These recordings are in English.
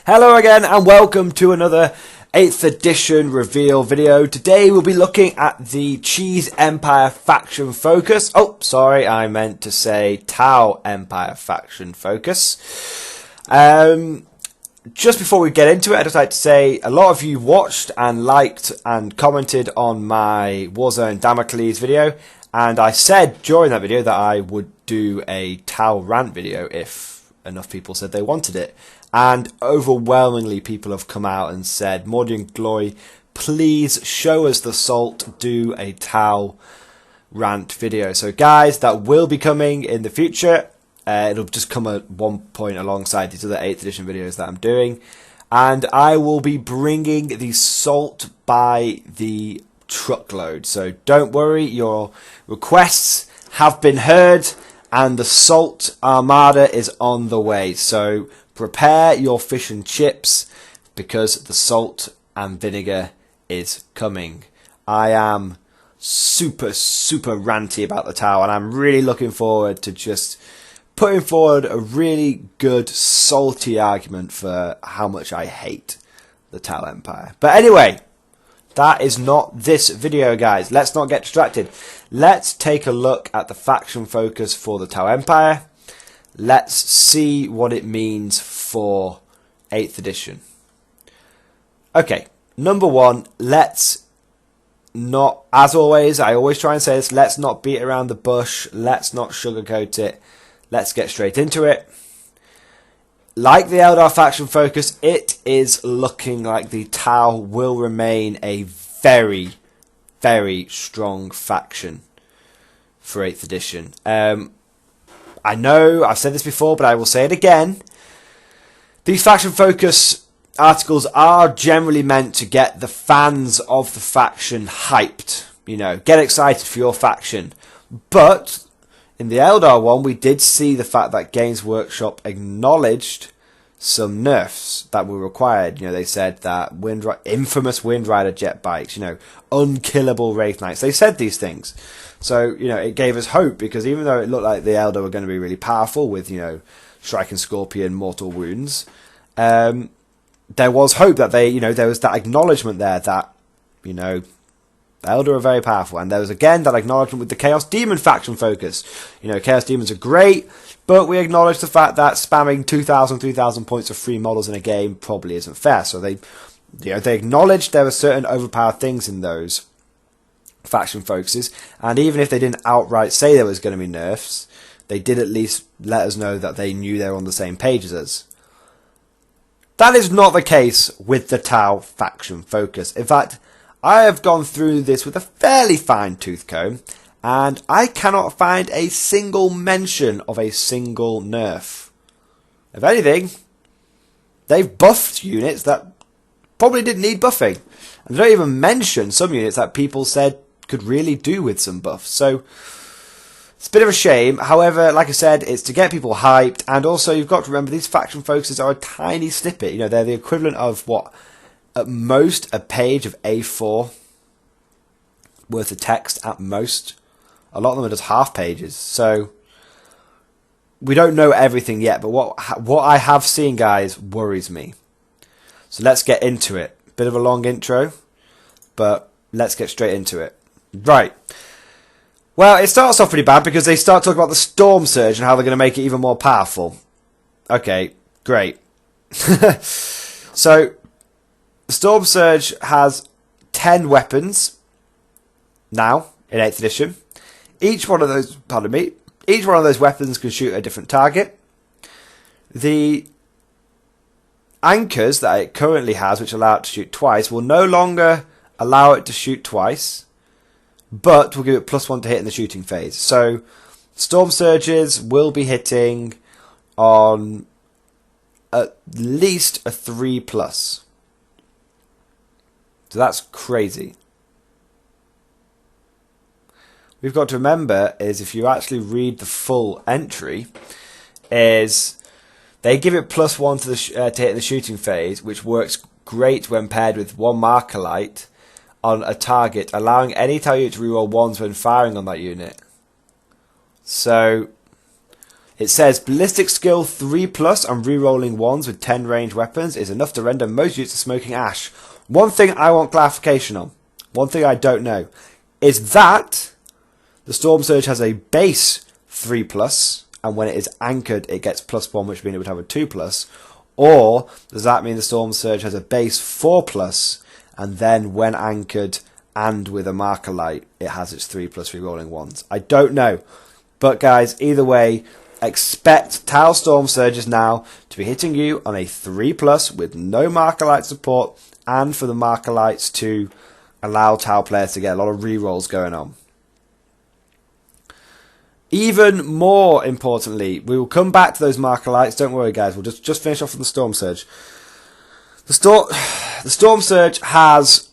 Hello again and welcome to another 8th edition reveal video. Today we'll be looking at the Cheese Empire faction focus. Oh, sorry, I meant to say Tau Empire faction focus. Just before we get into it, I'd just like to say a lot of you watched and liked and commented on my Warzone Damocles video, and I said during that video that I would do a Tau rant video if enough people said they wanted it. And overwhelmingly people have come out and said, Mordian Glory, please show us the salt, do a Tau rant video. So guys, that will be coming in the future. It'll just come at one point alongside these other 8th edition videos that I'm doing. And I will be bringing the salt by the truckload. So don't worry, your requests have been heard and the salt armada is on the way. So prepare your fish and chips because the salt and vinegar is coming. I am super ranty about the Tau, and I'm really looking forward to just putting forward a really good salty argument for how much I hate the Tau Empire. But anyway, that is not this video, guys. Let's not get distracted. Let's take a look at the faction focus for the Tau Empire. Let's see what it means for 8th edition. Okay, number one, let's not, as always, I always try and say this, let's not beat around the bush, let's not sugarcoat it, let's get straight into it. Like the Eldar faction focus, it is looking like the Tau will remain a very strong faction for 8th edition. I know I've said this before, but I will say it again. These faction focus articles are generally meant to get the fans of the faction hyped. You know, get excited for your faction. But in the Eldar one, we did see the fact that Games Workshop acknowledged some nerfs that were required. You know, they said that infamous Wind Rider jet bikes, you know, unkillable Wraith Knights. They said these things. So, you know, it gave us hope, because even though it looked like the Eldar were going to be really powerful with, you know, Striking Scorpion, Mortal Wounds, there was hope that they, you know, there was that acknowledgement there that, you know, the Eldar are very powerful. And there was again that acknowledgement with the Chaos Demon faction focus. You know, Chaos Demons are great, but we acknowledge the fact that spamming 2,000, 3,000 points of free models in a game probably isn't fair. So they, you know, they acknowledged there were certain overpowered things in those faction focuses, and even if they didn't outright say there was going to be nerfs, they did at least let us know that they knew they were on the same page as us. That is not the case with the Tau faction focus. In fact, I have gone through this with a fairly fine-tooth comb, and I cannot find a single mention of a single nerf. If anything, they've buffed units that probably didn't need buffing, and they don't even mention some units that people said could really do with some buffs. So it's a bit of a shame. However, like I said, it's to get people hyped, and also you've got to remember these faction focuses are a tiny snippet. You know, they're the equivalent of what, at most, a page of A4 worth of text at most. A lot of them are just half pages. So we don't know everything yet, but what I have seen, guys, worries me. So let's get into it. Bit of a long intro, but let's get straight into it. Right. Well, it starts off pretty bad because they start talking about the Storm Surge and how they're going to make it even more powerful. Okay, great. So, the Storm Surge has 10 weapons now in 8th edition. Each one of those weapons can shoot a different target. The anchors that it currently has, which allow it to shoot twice, will no longer allow it to shoot twice, but will give it +1 to hit in the shooting phase. So Storm Surges will be hitting on at least a 3+. So that's crazy. We've got to remember is, if you actually read the full entry, is they give it +1 to hit in the shooting phase, which works great when paired with one marker light on a target, allowing any Tau unit to reroll 1s when firing on that unit. So It says ballistic skill 3+ and rerolling 1s with 10 ranged weapons is enough to render most units a smoking ash. One thing I want clarification on, one thing I don't know, is that the Storm Surge has a base 3+, and when it is anchored it gets +1, which means it would have a 2+, or does that mean the Storm Surge has a base 4+, and then when anchored and with a marker light it has its 3+ rerolling 1s? I don't know, but guys, either way, expect Tau Storm Surges now to be hitting you on a 3+ with no marker light support, and for the marker lights to allow Tau players to get a lot of rerolls going on. Even more importantly, we will come back to those marker lights. Don't worry, guys. We'll just finish off with the Storm Surge. The Storm Surge has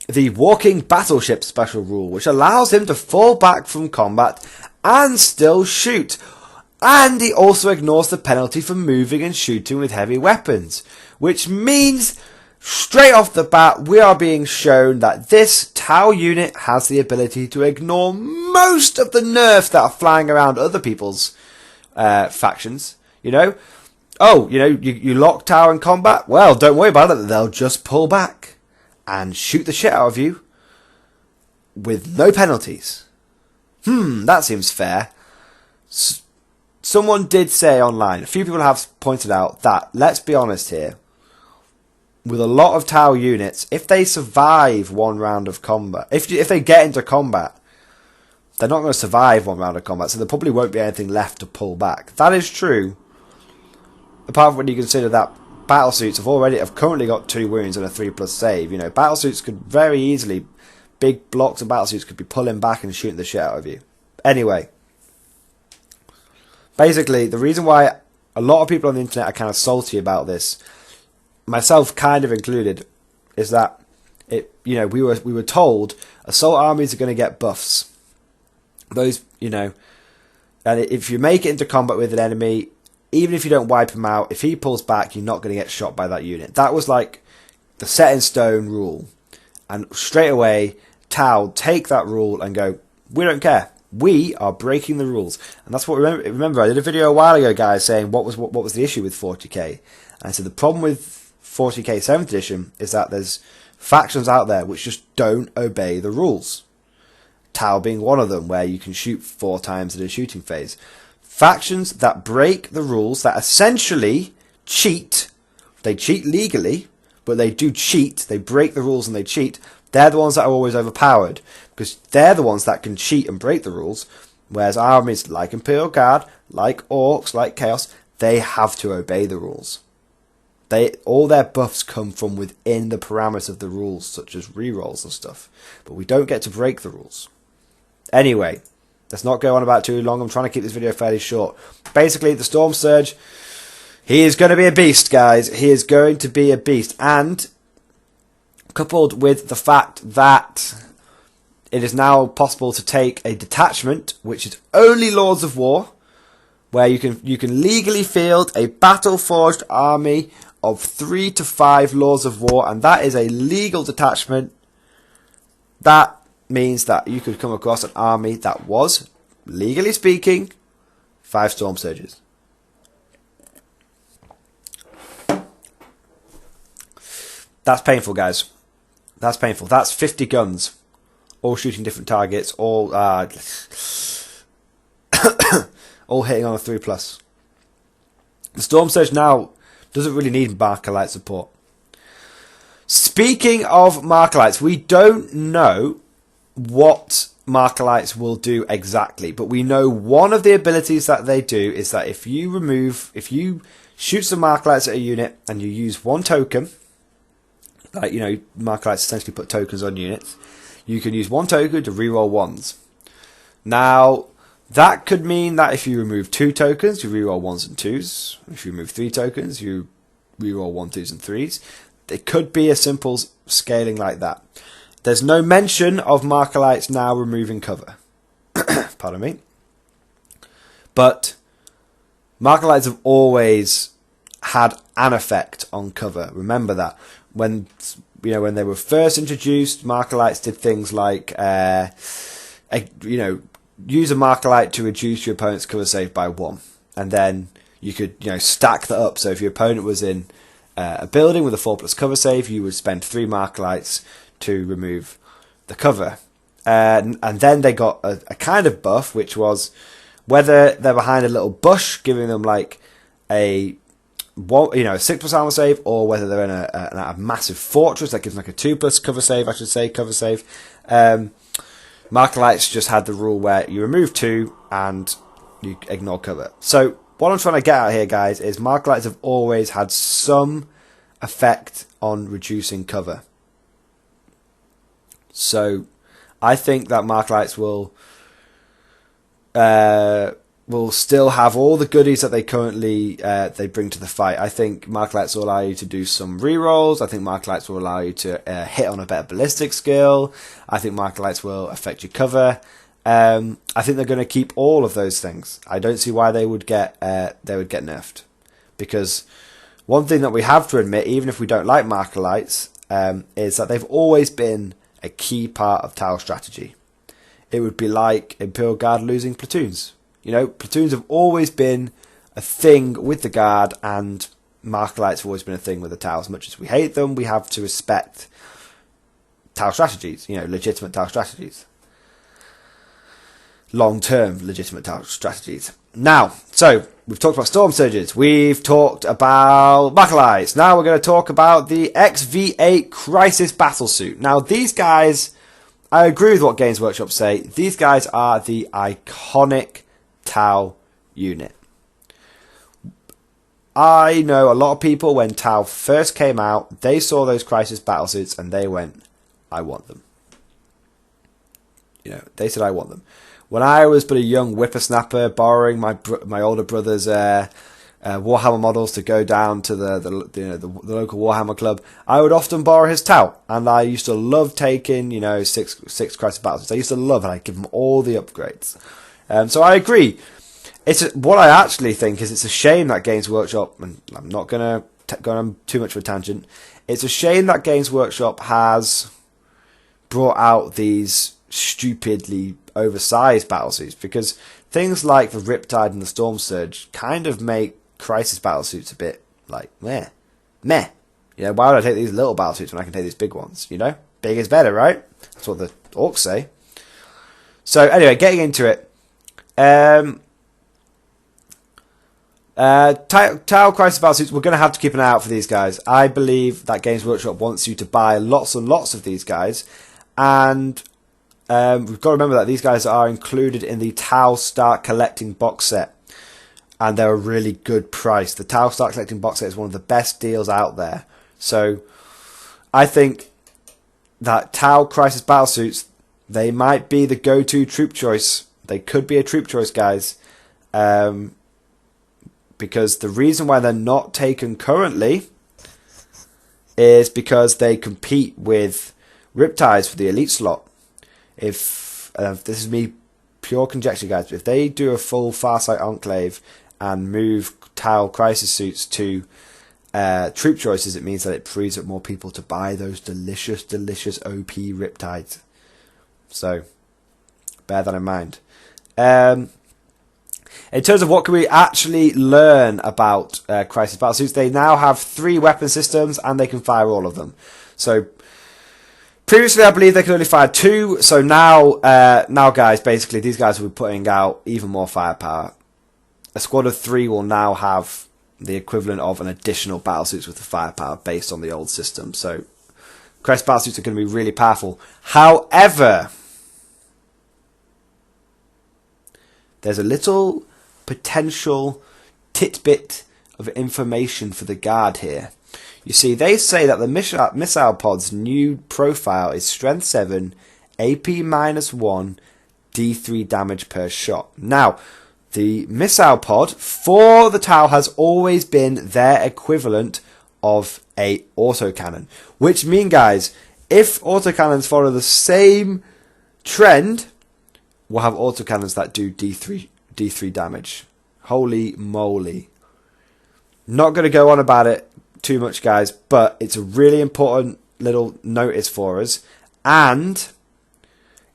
the Walking Battleship special rule, which allows him to fall back from combat and still shoot. And he also ignores the penalty for moving and shooting with heavy weapons, which means straight off the bat we are being shown that this Tau unit has the ability to ignore most of the nerfs that are flying around other people's factions. You know, oh, you know, you lock Tau in combat, well, don't worry about it, they'll just pull back and shoot the shit out of you with no penalties. That seems fair. Someone did say online, a few people have pointed out that, let's be honest here, with a lot of Tau units, if they survive one round of combat, if they get into combat, they're not going to survive one round of combat, so there probably won't be anything left to pull back. That is true, apart from when you consider that battlesuits have currently got 2 wounds and a 3+ save. You know, battlesuits could very easily, big blocks of battlesuits could be pulling back and shooting the shit out of you. Anyway, basically, the reason why a lot of people on the internet are kind of salty about this, myself kind of included, is that we were told assault armies are going to get buffs. Those, and if you make it into combat with an enemy, even if you don't wipe him out, if he pulls back, you're not going to get shot by that unit. That was like the set in stone rule, and straight away Tau take that rule and go, we don't care. We are breaking the rules, and that's what. Remember, I did a video a while ago, guys, saying what was the issue with 40k, and I said the problem with 40k 7th edition is that there's factions out there which just don't obey the rules. Tau being one of them, where you can shoot 4 times in a shooting phase. Factions that break the rules, that essentially cheat. They cheat legally, but they do cheat. They break the rules and they cheat. They're the ones that are always overpowered, because they're the ones that can cheat and break the rules, whereas armies like Imperial Guard, like Orcs, like Chaos, they have to obey the rules. All their buffs come from within the parameters of the rules, such as rerolls and stuff, but we don't get to break the rules. Anyway, let's not go on about too long. I'm trying to keep this video fairly short. Basically, the Storm Surge, he is going to be a beast, guys. He is going to be a beast, and coupled with the fact that it is now possible to take a detachment, which is only Lords of War, where you can legally field a battle-forged army of 3 to 5 Lords of War, and that is a legal detachment. That means that you could come across an army that was, legally speaking, 5 Storm Surges. That's painful, guys. That's painful. That's 50 guns, all shooting different targets, all all hitting on a 3+. The Storm Surge now doesn't really need marker light support. Speaking of marker lights, we don't know what marker lights will do exactly, but we know one of the abilities that they do is that if you shoot some marker lights at a unit and you use 1 token, like, marker lights essentially put tokens on units, you can use 1 token to reroll 1s. Now, that could mean that if you remove 2 tokens, you reroll 1s and 2s. If you remove 3 tokens, you reroll 1, 2s and 3s. It could be a simple scaling like that. There's no mention of marker lights now removing cover. Pardon me. But marker lights have always had an effect on cover. Remember that. When when they were first introduced, marker lights did things like use a marker light to reduce your opponent's cover save by 1, and then you could stack that up. So if your opponent was in a building with a 4+ cover save, you would spend 3 marker lights to remove the cover. And then they got a kind of buff, which was whether they're behind a little bush, giving them like a 6+ armor save, or whether they're in a massive fortress that gives them like a 2+ cover save, cover save. Marker lights just had the rule where you remove 2 and you ignore cover. So what I'm trying to get at here, guys, is marker lights have always had some effect on reducing cover. So I think that marker lights will still have all the goodies that they currently they bring to the fight. I think marker lights will allow you to do some rerolls. I think marker lights will allow you to hit on a better ballistic skill. I think marker lights will affect your cover. I think they're going to keep all of those things. I don't see why they would get nerfed, because one thing that we have to admit, even if we don't like marker lights, is that they've always been a key part of Tau strategy. It would be like Imperial Guard losing platoons. Platoons have always been a thing with the Guard, and marker lights have always been a thing with the Tau. As much as we hate them, we have to respect Tau strategies, legitimate Tau strategies. Long-term legitimate Tau strategies. Now, so we've talked about Storm Surges, we've talked about marker lights. Now we're going to talk about the Xv8 Crisis Battlesuit. Now these guys, I agree with what Games Workshop say. These guys are the iconic Tau unit. I know a lot of people, when Tau first came out, they saw those Crisis Battlesuits and they went, I want them. They said, I want them. When I was but a young whippersnapper, borrowing my older brother's Warhammer models to go down to the local Warhammer club, I would often borrow his Tau, and I used to love taking six Crisis Battlesuits. I used to love, and I'd give them all the upgrades. So I agree. What I actually think is it's a shame that Games Workshop, and I'm not going to go on too much of a tangent, it's a shame that Games Workshop has brought out these stupidly oversized battlesuits, because things like the Riptide and the Storm Surge kind of make Crisis Battlesuits a bit like meh. Why would I take these little battlesuits when I can take these big ones? Big is better, right? That's what the orcs say. So anyway, getting into it. Tau Crisis Battlesuits, we're going to have to keep an eye out for these guys. I believe that Games Workshop wants you to buy lots and lots of these guys, and we've got to remember that these guys are included in the Tau Start Collecting box set, and they're a really good price. The Tau Start Collecting box set is one of the best deals out there. So I think that Tau Crisis Battlesuits, they might be the go-to troop choice. They could be a troop choice, guys, because the reason why they're not taken currently is because they compete with Riptides for the elite slot. If this is me pure conjecture, guys, but if they do a full Farsight Enclave and move Tau Crisis Suits to troop choices, it means that it frees up more people to buy those delicious OP Riptides. So bear that in mind. In terms of what can we actually learn about Crisis Battlesuits, they now have 3 weapon systems and they can fire all of them. So previously, I believe they could only fire 2, so now, guys, basically, these guys will be putting out even more firepower. A squad of 3 will now have the equivalent of an additional battlesuits with the firepower based on the old system. So, Crisis Battlesuits are going to be really powerful. However, there's a little potential tidbit of information for the Guard here. You see, they say that the missile pod's new profile is Strength 7, AP -1, D3 damage per shot. Now, the missile pod for the Tau has always been their equivalent of a autocannon. Which means, guys, if autocannons follow the same trend, we'll have autocannons that do D3 damage. Holy moly. Not going to go on about it too much, guys, but it's a really important little notice for us, and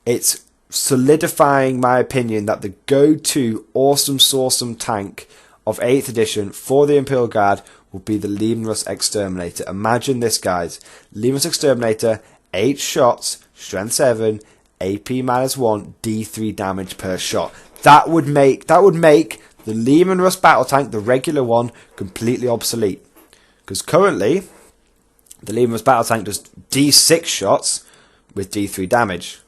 it's solidifying my opinion that the go-to awesome tank of 8th edition for the Imperial Guard will be the Leman-Russ Exterminator. Imagine this, guys. Leman-Russ Exterminator, 8 shots, strength 7, AP -1, D3 damage per shot. That would make the Leman-Russ battle tank, the regular one, completely obsolete. Because currently, the Leman-Russ battle tank does D6 shots with D3 damage.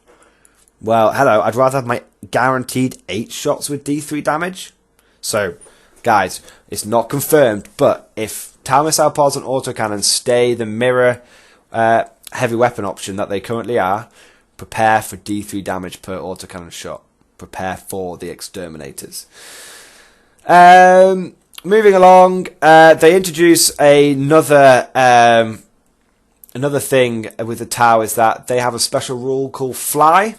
Well, hello, I'd rather have my guaranteed 8 shots with D3 damage. So, guys, it's not confirmed, but if Tau missile pods and autocannons stay the mirror heavy weapon option that they currently are, prepare for D3 damage per autocannon shot. Prepare for the exterminators. Moving along, they introduce another thing with the Tau is that they have a special rule called Fly.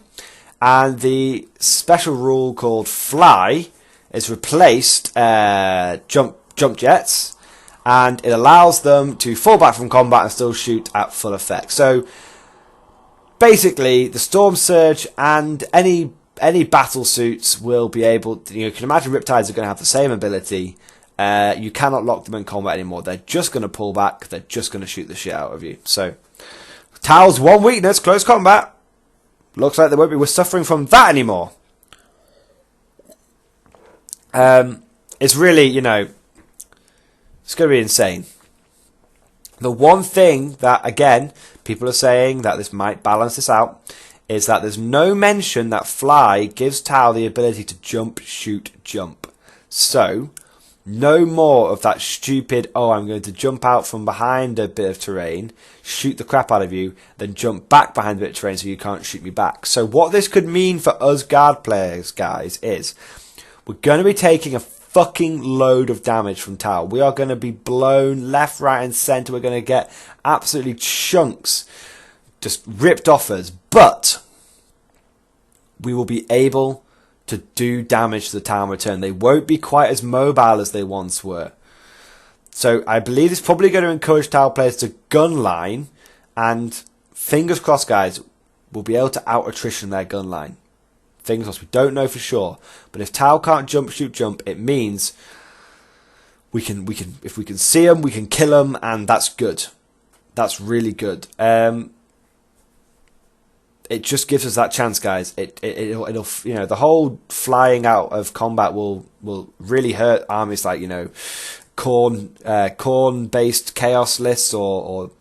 And the special rule called Fly is replaced jump jets, and it allows them to fall back from combat and still shoot at full effect. So basically, the Storm Surge and any battle suits will be able to, you can imagine Riptides are going to have the same ability. You cannot lock them in combat anymore. They're just going to pull back. They're just going to shoot the shit out of you. So Tau's one weakness, close combat. Looks like they won't be suffering from that anymore. It's really, it's going to be insane. The one thing that, again, people are saying that this might balance this out is that there's no mention that Fly gives Tau the ability to jump, shoot, jump. So, no more of that stupid, I'm going to jump out from behind a bit of terrain, shoot the crap out of you, then jump back behind a bit of terrain so you can't shoot me back. So what this could mean for us guard players, guys, is we're going to be taking a fucking load of damage from Tau. We are going to be blown left, right and centre. We're going to get absolutely chunks just ripped off us. But we will be able to do damage to the Tau in return. They won't be quite as mobile as they once were. So I believe it's probably going to encourage Tau players to gun line, and fingers crossed, guys, we'll be able to out attrition their gun line. Fingers crossed. We don't know for sure, but if Tau can't jump, shoot, jump, it means we can if we can see them, we can kill them, and that's good. That's really good. It just gives us that chance, guys. It'll the whole flying out of combat will really hurt armies like Khorne based chaos lists or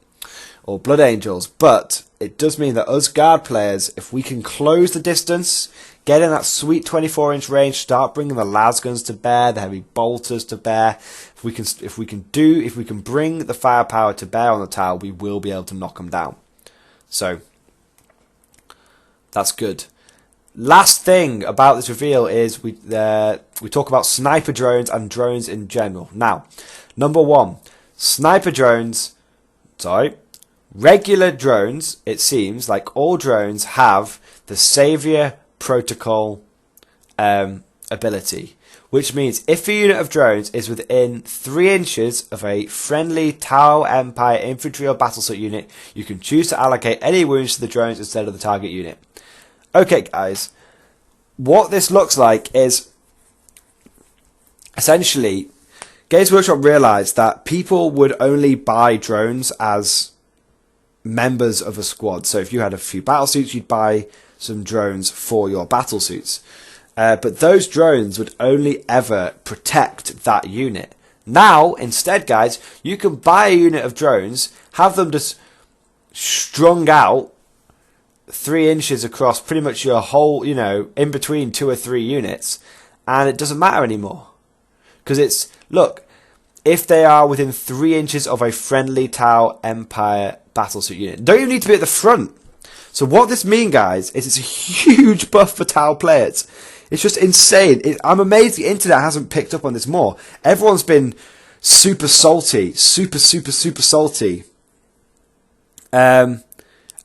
Blood Angels. But it does mean that us guard players, if we can close the distance, get in that sweet 24-inch range, start bringing the lasguns to bear, the heavy bolters to bear. If we can bring the firepower to bear on the Tau, we will be able to knock them down. So that's good. Last thing about this reveal is we talk about sniper drones and drones in general. Now, number one, regular drones, it seems like all drones have the Savior Protocol ability, which means if a unit of drones is within 3 inches of a friendly Tau Empire infantry or battlesuit unit, you can choose to allocate any wounds to the drones instead of the target unit. Okay, guys, what this looks like is essentially Games Workshop realised that people would only buy drones as members of a squad. So if you had a few battlesuits, you'd buy some drones for your battlesuits. But those drones would only ever protect that unit. Now, instead, guys, you can buy a unit of drones, have them just strung out 3 inches across pretty much your whole, in between 2 or 3 units, and it doesn't matter anymore. Because look, if they are within 3 inches of a friendly Tau Empire battlesuit unit, don't even need to be at the front. So what this means, guys, is it's a huge buff for Tau players. It's just insane. I'm amazed the internet hasn't picked up on this more. Everyone's been super salty, super salty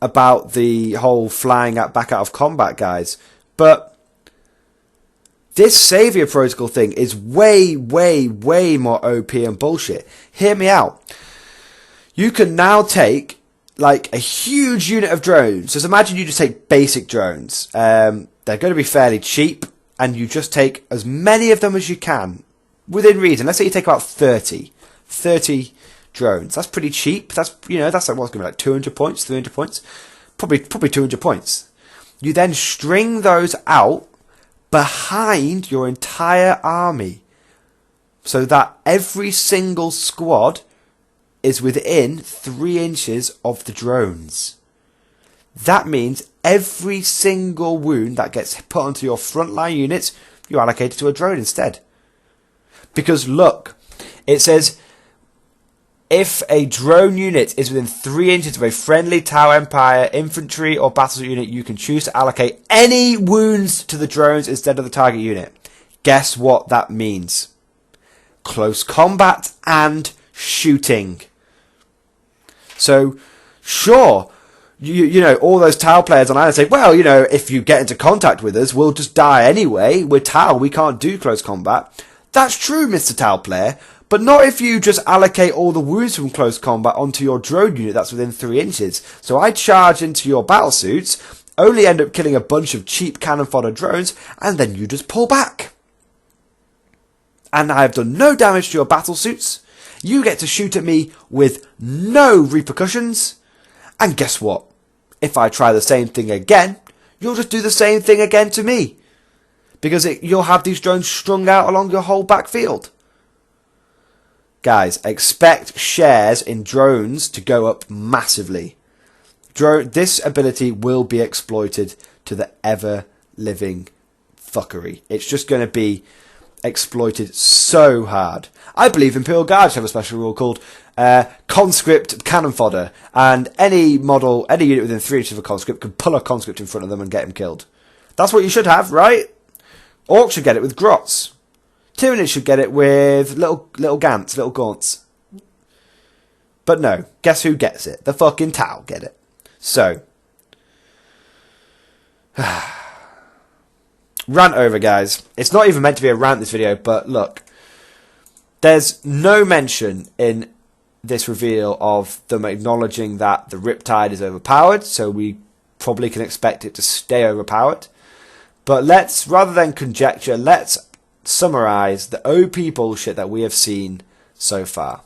about the whole flying back out of combat, guys. But this Savior Protocol thing is way more OP and bullshit. Hear me out. You can now take like a huge unit of drones. Just imagine you just take basic drones. they're going to be fairly cheap, and you just take as many of them as you can, within reason. Let's say you take about 30 drones. That's pretty cheap. That's, you know, that's like what's going to be like 200 points, 300 points, probably 200 points. You then string those out behind your entire army, so that every single squad is within 3 inches of the drones. That means every single wound that gets put onto your frontline units, you allocate it to a drone instead. Because look, it says, if a drone unit is within 3 inches of a friendly Tau Empire infantry or battlesuit unit, you can choose to allocate any wounds to the drones instead of the target unit. Guess what that means? Close combat and shooting. So, sure, you know, all those Tau players on island say, well, you know, if you get into contact with us, we'll just die anyway. We're Tau, we can't do close combat. That's true, Mr. Tau player, but not if you just allocate all the wounds from close combat onto your drone unit that's within 3 inches. So I charge into your battlesuits, only end up killing a bunch of cheap cannon fodder drones, and then you just pull back. And I have done no damage to your battlesuits. You get to shoot at me with no repercussions. And guess what? If I try the same thing again, you'll just do the same thing again to me. Because you'll have these drones strung out along your whole backfield. Guys, expect shares in drones to go up massively. This ability will be exploited to the ever-living fuckery. It's just going to be exploited so hard. I believe Imperial Guards have a special rule called conscript cannon fodder, and any unit within 3 inches of a conscript can pull a conscript in front of them and get him killed. That's what you should have, right? Orcs should get it with grots. Tyranids should get it with little gants, little gaunts. But no, guess who gets it? The fucking Tau get it. So, rant over, guys. It's not even meant to be a rant, this video, but look, there's no mention in this reveal of them acknowledging that the Riptide is overpowered, so we probably can expect it to stay overpowered. But let's, rather than conjecture, let's summarize the OP bullshit that we have seen so far.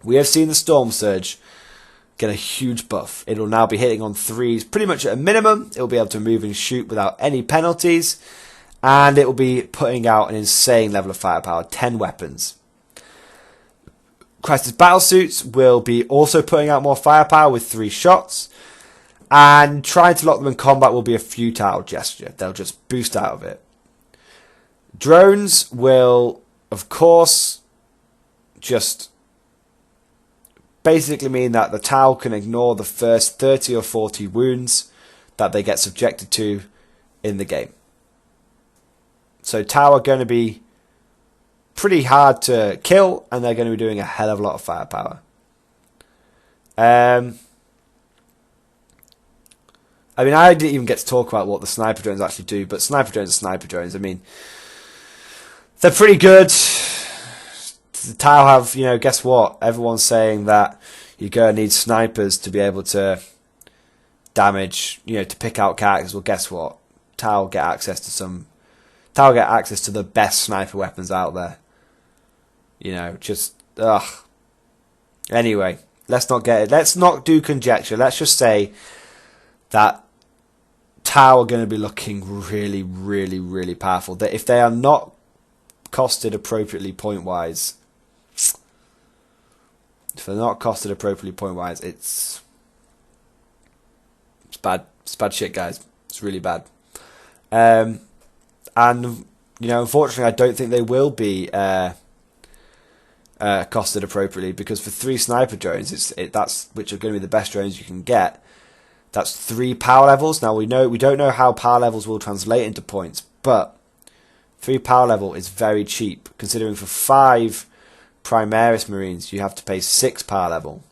We have seen the Storm Surge get a huge buff. It'll now be hitting on 3s pretty much at a minimum. It'll be able to move and shoot without any penalties. And it will be putting out an insane level of firepower, 10 weapons. Crisis Battlesuits will be also putting out more firepower with 3 shots. And trying to lock them in combat will be a futile gesture. They'll just boost out of it. Drones will, of course, just basically mean that the Tau can ignore the first 30 or 40 wounds that they get subjected to in the game. So Tau are going to be pretty hard to kill, and they're going to be doing a hell of a lot of firepower. I mean, I didn't even get to talk about what the sniper drones actually do, but sniper drones are sniper drones. I mean, they're pretty good. The Tau have, you know, guess what? Everyone's saying that you're going to need snipers to be able to damage, you know, to pick out characters. Well, guess what? Tau get access to the best sniper weapons out there. You know, just, ugh. Anyway, let's not do conjecture. Let's just say that Tau are going to be looking really, really, really powerful. That if they are not costed appropriately point-wise, it's bad. It's bad shit, guys. It's really bad. And, you know, unfortunately, I don't think they will be costed appropriately, because for 3 sniper drones, that's which are going to be the best drones you can get. That's 3 power levels. Now we don't know how power levels will translate into points, but 3 power level is very cheap, considering for 5 Primaris Marines you have to pay 6 power level.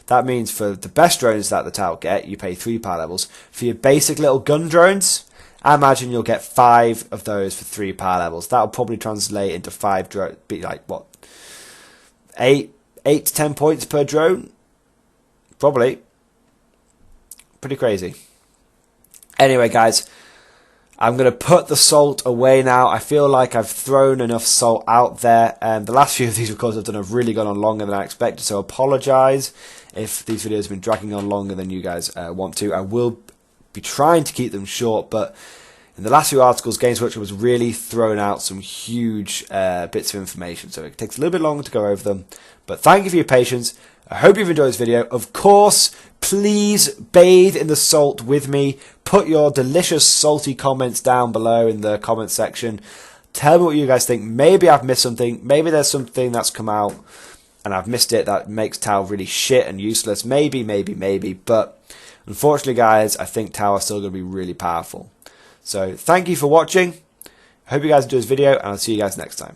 That means for the best drones that the Tau get, you pay 3 power levels. For your basic little gun drones, I imagine you'll get 5 of those for 3 power levels. That'll probably translate into 5 drones, be like what, 8 to 10 points per drone, probably. Pretty crazy. Anyway, guys, I'm going to put the salt away now. I feel like I've thrown enough salt out there. The last few of these, of course, I've done have really gone on longer than I expected, so I apologise if these videos have been dragging on longer than you guys want to. I will be trying to keep them short, but in the last few articles, Games Workshop was really throwing out some huge bits of information, so it takes a little bit longer to go over them. But thank you for your patience. I hope you've enjoyed this video. Of course, please bathe in the salt with me. Put your delicious salty comments down below in the comment section. Tell me what you guys think. Maybe I've missed something. Maybe there's something that's come out and I've missed it that makes Tau really shit and useless. Maybe. But unfortunately, guys, I think Tau is still going to be really powerful. So thank you for watching. I hope you guys enjoyed this video, and I'll see you guys next time.